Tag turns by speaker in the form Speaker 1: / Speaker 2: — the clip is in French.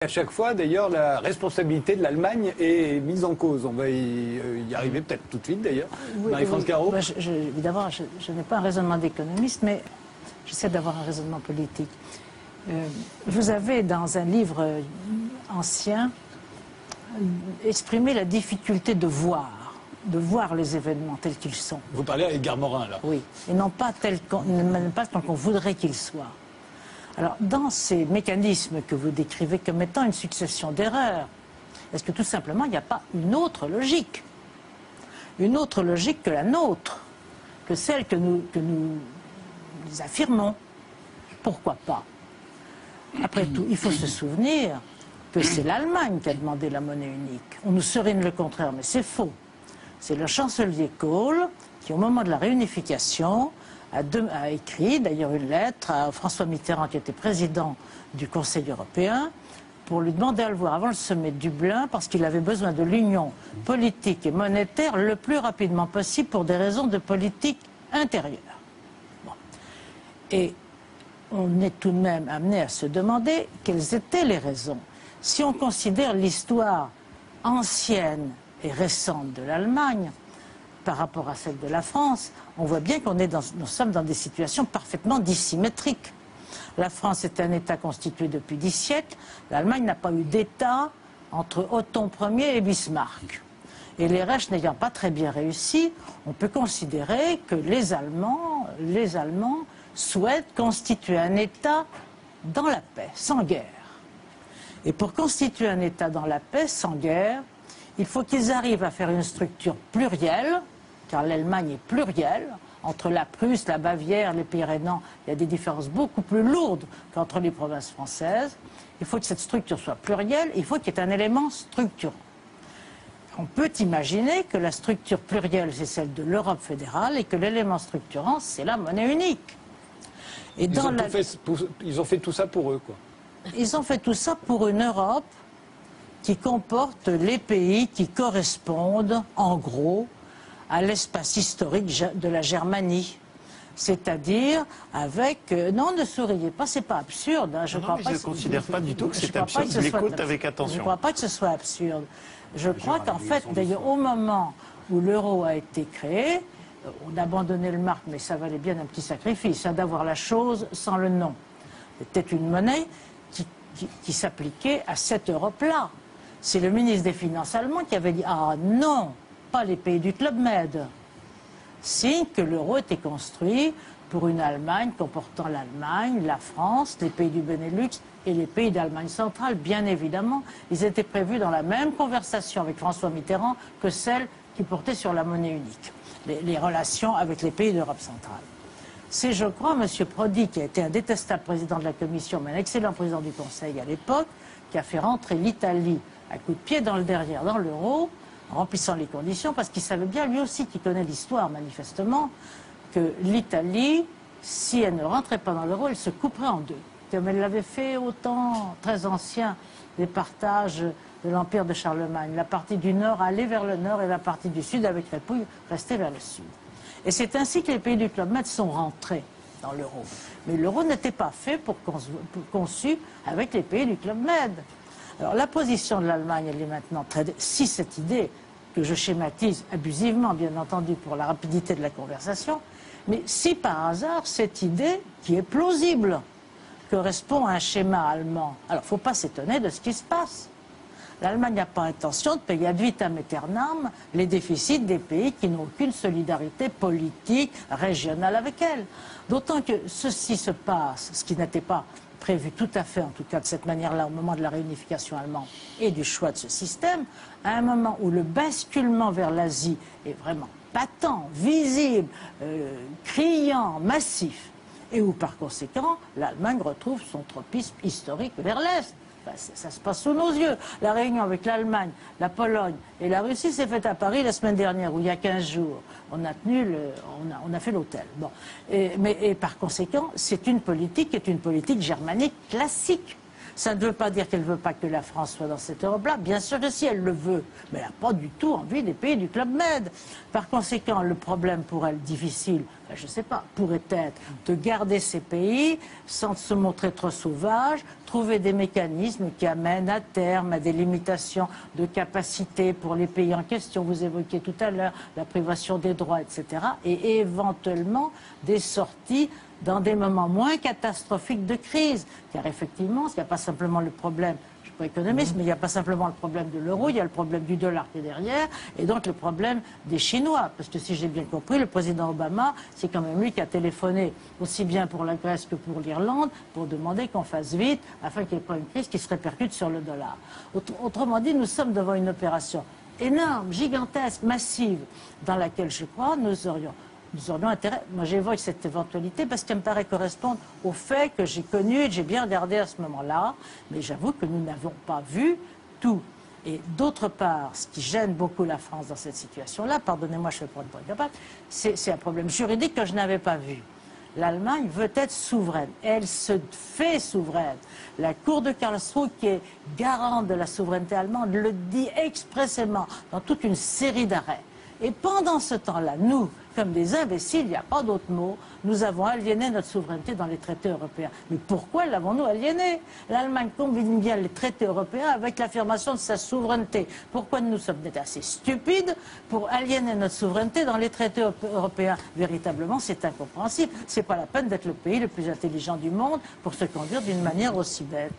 Speaker 1: À chaque fois, d'ailleurs, la responsabilité de l'Allemagne est mise en cause. On va y arriver peut-être tout de suite, d'ailleurs.
Speaker 2: Oui,
Speaker 1: Marie-France Carreau.
Speaker 2: Évidemment, je n'ai pas un raisonnement d'économiste, mais j'essaie d'avoir un raisonnement politique. Vous avez, dans un livre ancien, exprimé la difficulté de voir les événements tels qu'ils sont.
Speaker 1: Vous parlez à Edgar Morin, là.
Speaker 2: Oui, et non pas tels qu'on voudrait qu'ils soient. Alors, dans ces mécanismes que vous décrivez comme étant une succession d'erreurs, est-ce que tout simplement il n'y a pas une autre logique? Une autre logique que la nôtre, que celle que nous affirmons? Pourquoi pas? Après tout, il faut se souvenir que c'est l'Allemagne qui a demandé la monnaie unique. On nous serine le contraire, mais c'est faux. C'est le chancelier Kohl qui, au moment de la réunification, a écrit d'ailleurs une lettre à François Mitterrand, qui était président du Conseil européen, pour lui demander à le voir avant le sommet de Dublin, parce qu'il avait besoin de l'union politique et monétaire le plus rapidement possible pour des raisons de politique intérieure. Bon. Et on est tout de même amené à se demander quelles étaient les raisons. Si on considère l'histoire ancienne et récente de l'Allemagne, par rapport à celle de la France, on voit bien nous sommes dans des situations parfaitement dissymétriques. La France est un État constitué depuis 10 siècles. L'Allemagne n'a pas eu d'État entre Otton Ier et Bismarck. Et les Reich n'ayant pas très bien réussi, on peut considérer que les Allemands souhaitent constituer un État dans la paix, sans guerre. Et pour constituer un État dans la paix, sans guerre, il faut qu'ils arrivent à faire une structure plurielle, car l'Allemagne est plurielle. Entre la Prusse, la Bavière, les Pyrénées, il y a des différences beaucoup plus lourdes qu'entre les provinces françaises. Il faut que cette structure soit plurielle, il faut qu'il y ait un élément structurant. On peut imaginer que la structure plurielle, c'est celle de l'Europe fédérale, et que l'élément structurant, c'est la monnaie unique. Et
Speaker 1: ils ont fait tout ça pour eux, quoi.
Speaker 2: Ils ont fait tout ça pour une Europe qui comporte les pays qui correspondent, en gros, à l'espace historique de la Germanie. C'est-à-dire avec... non, ne souriez pas, c'est pas absurde. Hein,
Speaker 3: je ne considère pas du tout que c'est absurde. Je l'écoute avec attention.
Speaker 2: Je ne crois pas que ce soit absurde. Je crois qu'en fait, d'ailleurs, au moment où l'euro a été créé, on a abandonné le marque, mais ça valait bien un petit sacrifice, hein, d'avoir la chose sans le nom. C'était une monnaie qui s'appliquait à cette Europe-là. C'est le ministre des Finances allemand qui avait dit « Ah non, pas les pays du Club Med ». Signe que l'euro était construit pour une Allemagne comportant l'Allemagne, la France, les pays du Benelux et les pays d'Allemagne centrale, bien évidemment. Ils étaient prévus dans la même conversation avec François Mitterrand que celle qui portait sur la monnaie unique, les relations avec les pays d'Europe centrale. C'est, je crois, M. Prodi, qui a été un détestable président de la Commission, mais un excellent président du Conseil à l'époque, qui a fait rentrer l'Italie à coup de pied dans le derrière, dans l'euro, en remplissant les conditions, parce qu'il savait bien, lui aussi, qui connaît l'histoire, manifestement, que l'Italie, si elle ne rentrait pas dans l'euro, elle se couperait en deux. Comme elle l'avait fait au temps très ancien des partages de l'Empire de Charlemagne. La partie du nord allait vers le nord et la partie du sud, avec Répouille, restait vers le sud. Et c'est ainsi que les pays du Club Med sont rentrés dans l'euro. Mais l'euro n'était pas fait pour conçu avec les pays du Club Med. Alors la position de l'Allemagne, elle est maintenant très... Si cette idée, que je schématise abusivement, bien entendu, pour la rapidité de la conversation, mais si par hasard cette idée, qui est plausible, correspond à un schéma allemand, alors il ne faut pas s'étonner de ce qui se passe. L'Allemagne n'a pas intention de payer ad vitam aeternam les déficits des pays qui n'ont aucune solidarité politique, régionale avec elle. D'autant que ceci se passe, ce qui n'était pas prévu tout à fait, en tout cas de cette manière-là, au moment de la réunification allemande et du choix de ce système, à un moment où le basculement vers l'Asie est vraiment patent, visible, criant, massif, et où par conséquent l'Allemagne retrouve son tropisme historique vers l'Est. Ça se passe sous nos yeux. La réunion avec l'Allemagne, la Pologne et la Russie s'est faite à Paris la semaine dernière, où il y a 15 jours. On a fait l'hôtel. Bon. Mais par conséquent, c'est une politique qui est une politique germanique classique. Ça ne veut pas dire qu'elle ne veut pas que la France soit dans cette Europe-là. Bien sûr que si elle le veut, mais elle n'a pas du tout envie des pays du Club Med. Par conséquent, le problème pour elle difficile, je ne sais pas, pourrait être de garder ces pays sans se montrer trop sauvage, trouver des mécanismes qui amènent à terme à des limitations de capacité pour les pays en question. Vous évoquiez tout à l'heure la privation des droits, etc. Et éventuellement des sorties dans des moments moins catastrophiques de crise. Car effectivement, il n'y a pas simplement le problème, je ne suis pas économiste, mais il n'y a pas simplement le problème de l'euro, il y a le problème du dollar qui est derrière, et donc le problème des Chinois. Parce que si j'ai bien compris, le président Obama, c'est quand même lui qui a téléphoné aussi bien pour la Grèce que pour l'Irlande, pour demander qu'on fasse vite, afin qu'il n'y ait pas une crise qui se répercute sur le dollar. Autrement dit, nous sommes devant une opération énorme, gigantesque, massive, dans laquelle, je crois, nous aurions intérêt. Moi, j'évoque cette éventualité parce qu'elle me paraît correspondre aux faits que j'ai connus et que j'ai bien regardé à ce moment-là. Mais j'avoue que nous n'avons pas vu tout. Et d'autre part, ce qui gêne beaucoup la France dans cette situation-là, pardonnez-moi, je ne fais pas de capable, c'est un problème juridique que je n'avais pas vu. L'Allemagne veut être souveraine. Elle se fait souveraine. La Cour de Karlsruhe, qui est garante de la souveraineté allemande, le dit expressément dans toute une série d'arrêts. Et pendant ce temps-là, nous, comme des imbéciles, il n'y a pas d'autre mot, nous avons aliéné notre souveraineté dans les traités européens. Mais pourquoi l'avons-nous aliénée? L'Allemagne combine bien les traités européens avec l'affirmation de sa souveraineté. Pourquoi nous sommes assez stupides pour aliéner notre souveraineté dans les traités européens? Véritablement, c'est incompréhensible. Ce n'est pas la peine d'être le pays le plus intelligent du monde pour se conduire d'une manière aussi bête.